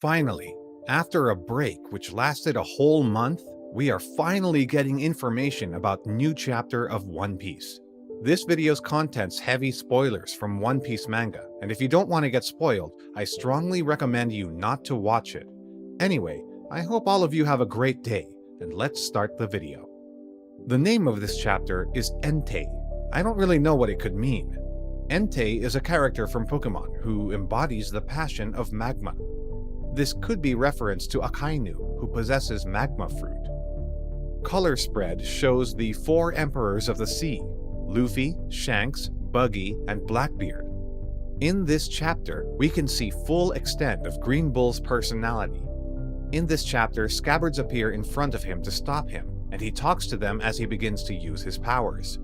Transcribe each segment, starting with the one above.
Finally, after a break which lasted a whole month, we are finally getting information about new chapter of One Piece. This video's contents heavy spoilers from One Piece manga, and if you don't want to get spoiled, I strongly recommend you not to watch it. Anyway, I hope all of you have a great day, and let's start the video. The name of this chapter is Entei. I don't really know what it could mean. Entei is a character from Pokemon who embodies the passion of magma. This could be reference to Akainu, who possesses magma fruit. Color spread shows the 4 emperors of the sea: Luffy, Shanks, Buggy, and Blackbeard. In this chapter, we can see full extent of Green Bull's personality. In this chapter, scabbards appear in front of him to stop him, and he talks to them as he begins to use his powers.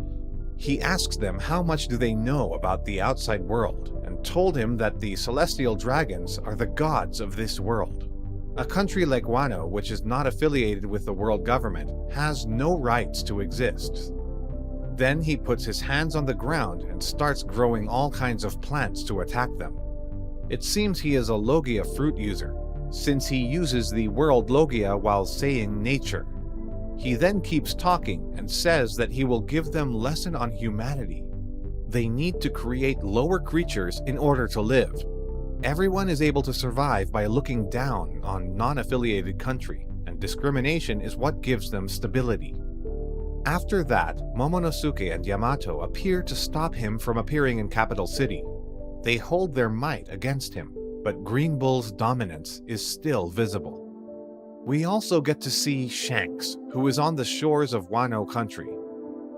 He asks them how much do they know about the outside world, and told him that the celestial dragons are the gods of this world. A country like Wano, which is not affiliated with the world government, has no rights to exist. Then he puts his hands on the ground and starts growing all kinds of plants to attack them. It seems he is a Logia fruit user, since he uses the word Logia while saying nature. He then keeps talking and says that he will give them lesson on humanity. They need to create lower creatures in order to live. Everyone is able to survive by looking down on non-affiliated country, and discrimination is what gives them stability. After that, Momonosuke and Yamato appear to stop him from appearing in Capital City. They hold their might against him, but Green Bull's dominance is still visible. We also get to see Shanks, who is on the shores of Wano country.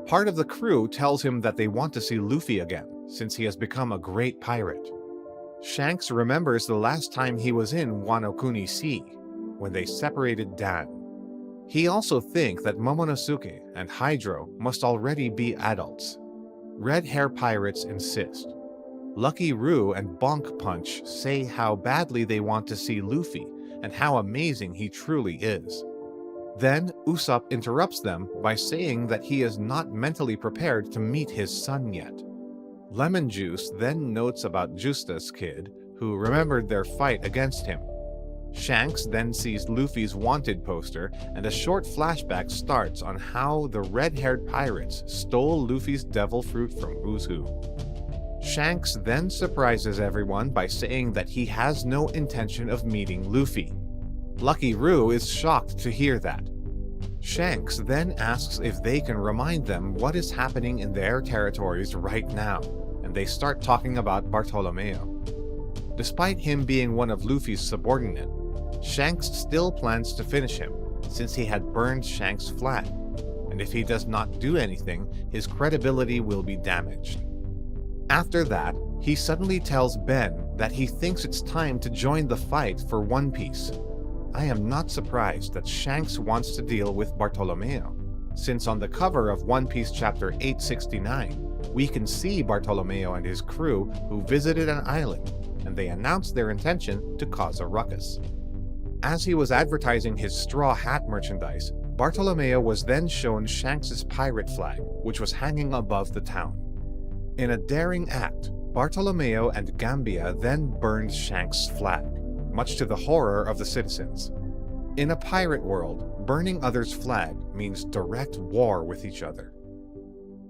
Part of the crew tells him that they want to see Luffy again, since he has become a great pirate. Shanks remembers the last time he was in Wano Kuni Sea, when they separated Dan. He also thinks that Momonosuke and Hydro must already be adults. Red Hair Pirates insist. Lucky Roo and Bonk Punch say how badly they want to see Luffy, and how amazing he truly is. Then Usopp interrupts them by saying that he is not mentally prepared to meet his son yet. Lemon Juice then notes about Justa's kid, who remembered their fight against him. Shanks then sees Luffy's wanted poster, and a short flashback starts on how the red-haired pirates stole Luffy's devil fruit from Who's Who. Shanks then surprises everyone by saying that he has no intention of meeting Luffy. Lucky Roo is shocked to hear that. Shanks then asks if they can remind them what is happening in their territories right now, and they start talking about Bartolomeo. Despite him being one of Luffy's subordinate, Shanks still plans to finish him, since he had burned Shanks' flag, and if he does not do anything, his credibility will be damaged. After that, he suddenly tells Ben that he thinks it's time to join the fight for One Piece. I am not surprised that Shanks wants to deal with Bartolomeo, since on the cover of One Piece chapter 869, we can see Bartolomeo and his crew who visited an island, and they announced their intention to cause a ruckus. As he was advertising his straw hat merchandise, Bartolomeo was then shown Shanks' pirate flag, which was hanging above the town. In a daring act, Bartolomeo and Gambia then burned Shanks' flag, much to the horror of the citizens. In a pirate world, burning others' flag means direct war with each other.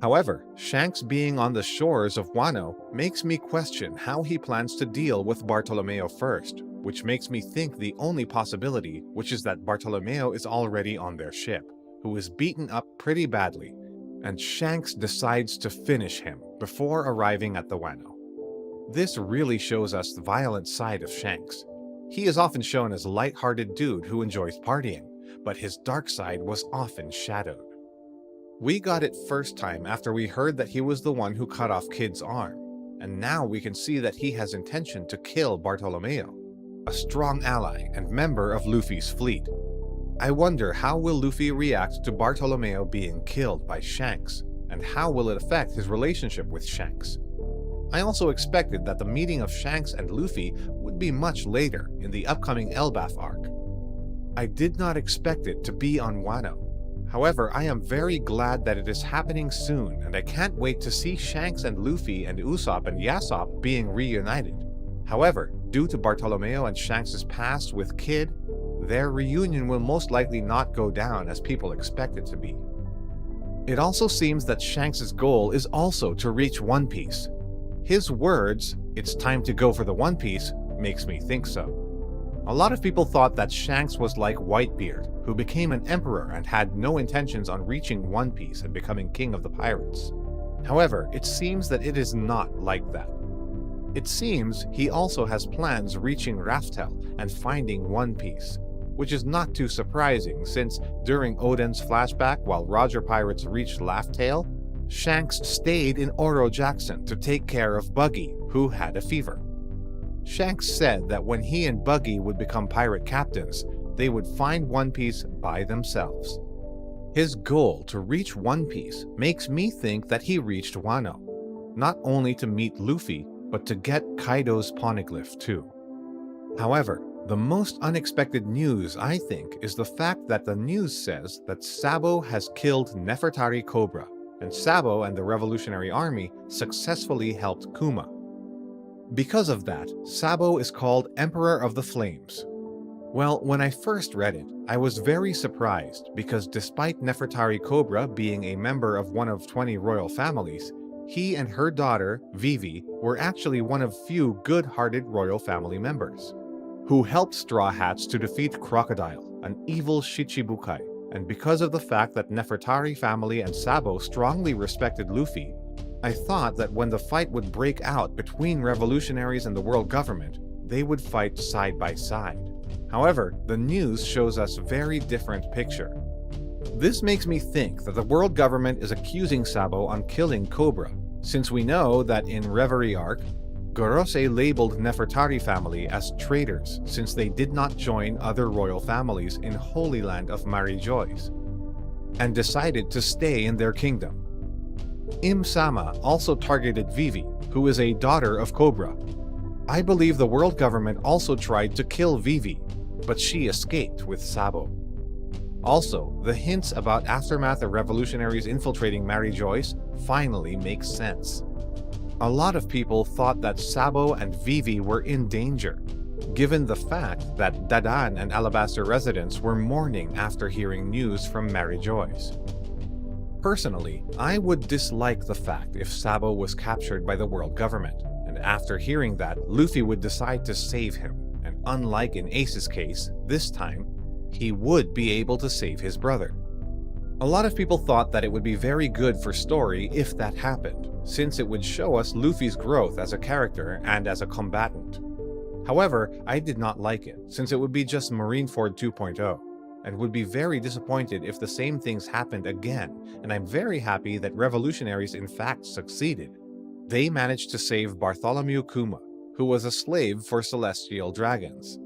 However, Shanks being on the shores of Wano makes me question how he plans to deal with Bartolomeo first, which makes me think the only possibility, which is that Bartolomeo is already on their ship, who is beaten up pretty badly, and Shanks decides to finish him before arriving at the Wano. This really shows us the violent side of Shanks. He is often shown as a light-hearted dude who enjoys partying, but his dark side was often shadowed. We got it first time after we heard that he was the one who cut off Kid's arm, and now we can see that he has intention to kill Bartolomeo, a strong ally and member of Luffy's fleet. I wonder how will Luffy react to Bartolomeo being killed by Shanks, and how will it affect his relationship with Shanks? I also expected that the meeting of Shanks and Luffy would be much later in the upcoming Elbaf arc. I did not expect it to be on Wano. However, I am very glad that it is happening soon, and I can't wait to see Shanks and Luffy and Usopp and Yasopp being reunited. However, due to Bartolomeo and Shanks' past with Kid, their reunion will most likely not go down as people expect it to be. It also seems that Shanks' goal is also to reach One Piece. His words, "It's time to go for the One Piece," makes me think so. A lot of people thought that Shanks was like Whitebeard, who became an emperor and had no intentions on reaching One Piece and becoming king of the pirates. However, it seems that it is not like that. It seems he also has plans reaching Raftel and finding One Piece, which is not too surprising since during Oden's flashback while Roger Pirates reached Laugh-Tale, Shanks stayed in Oro Jackson to take care of Buggy, who had a fever. Shanks said that when he and Buggy would become pirate captains, they would find One Piece by themselves. His goal to reach One Piece makes me think that he reached Wano, not only to meet Luffy, but to get Kaido's poneglyph too. However, the most unexpected news, I think, is the fact that the news says that Sabo has killed Nefertari Cobra, and Sabo and the Revolutionary Army successfully helped Kuma. Because of that, Sabo is called Emperor of the Flames. Well, when I first read it, I was very surprised because despite Nefertari Cobra being a member of one of 20 royal families, he and her daughter, Vivi, were actually one of few good-hearted royal family members, who helped Straw Hats to defeat Crocodile, an evil Shichibukai, and because of the fact that Nefertari family and Sabo strongly respected Luffy, I thought that when the fight would break out between revolutionaries and the world government, they would fight side by side. However, the news shows us a very different picture. This makes me think that the world government is accusing Sabo on killing Cobra, since we know that in Reverie arc, Gorosei labeled Nefertari family as traitors since they did not join other royal families in Holy Land of Marijois, and decided to stay in their kingdom. Im-sama also targeted Vivi, who is a daughter of Cobra. I believe the world government also tried to kill Vivi, but she escaped with Sabo. Also, the hints about aftermath of revolutionaries infiltrating Marijois finally make sense. A lot of people thought that Sabo and Vivi were in danger, given the fact that Dadan and Alabaster residents were mourning after hearing news from Marijois. Personally, I would dislike the fact if Sabo was captured by the world government, and after hearing that, Luffy would decide to save him, and unlike in Ace's case, this time, he would be able to save his brother. A lot of people thought that it would be very good for story if that happened, since it would show us Luffy's growth as a character and as a combatant. However, I did not like it, since it would be just Marineford 2.0. And would be very disappointed if the same things happened again, and I'm very happy that revolutionaries in fact succeeded. They managed to save Bartholomew Kuma, who was a slave for celestial dragons.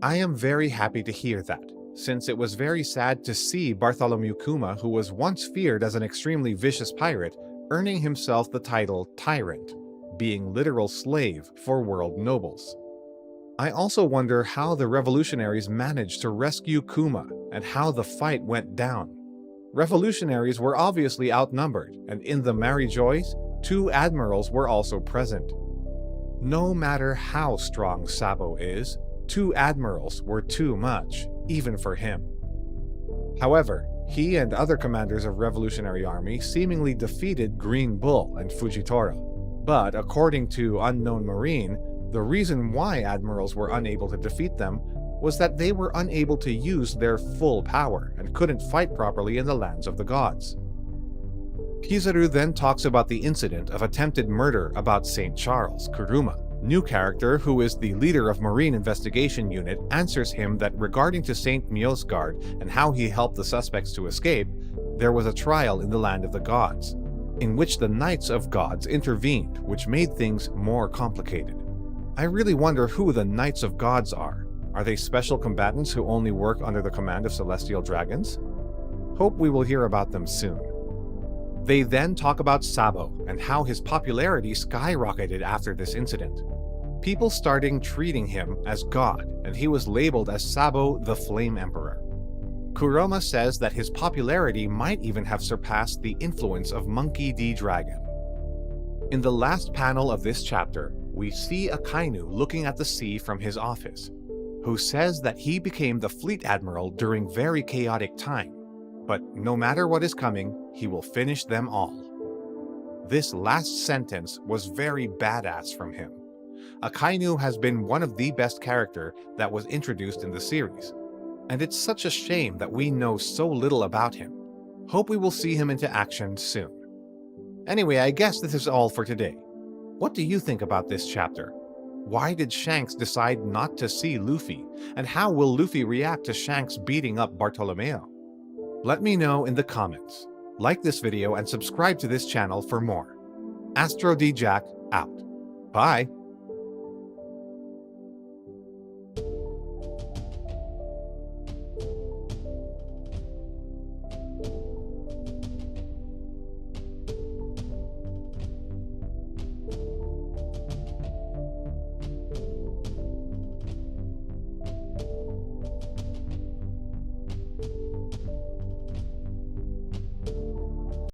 I am very happy to hear that, since it was very sad to see Bartholomew Kuma, who was once feared as an extremely vicious pirate, earning himself the title Tyrant, being literal slave for world nobles. I also wonder how the revolutionaries managed to rescue Kuma and how the fight went down. Revolutionaries were obviously outnumbered, and in the Marijois, 2 admirals were also present. No matter how strong Sabo is, 2 admirals were too much, even for him. However, he and other commanders of Revolutionary Army seemingly defeated Green Bull and Fujitora. But according to Unknown Marine, the reason why admirals were unable to defeat them was that they were unable to use their full power and couldn't fight properly in the lands of the gods. Kizaru then talks about the incident of attempted murder about St. Charles, Kuruma. New character, who is the leader of Marine Investigation Unit, answers him that regarding to St. Miosgard and how he helped the suspects to escape, there was a trial in the land of the gods, in which the Knights of Gods intervened, which made things more complicated. I really wonder who the Knights of Gods are. Are they special combatants who only work under the command of celestial dragons? Hope we will hear about them soon. They then talk about Sabo and how his popularity skyrocketed after this incident. People starting treating him as God, and he was labeled as Sabo the Flame Emperor. Kuroma says that his popularity might even have surpassed the influence of Monkey D. Dragon. In the last panel of this chapter, we see Akainu looking at the sea from his office, who says that he became the fleet admiral during very chaotic time, but no matter what is coming, he will finish them all. This last sentence was very badass from him. Akainu has been one of the best characters that was introduced in the series, and it's such a shame that we know so little about him. Hope we will see him into action soon. Anyway, I guess this is all for today. What do you think about this chapter? Why did Shanks decide not to see Luffy, and how will Luffy react to Shanks beating up Bartolomeo? Let me know in the comments. Like this video and subscribe to this channel for more. Astro D Jack out. Bye!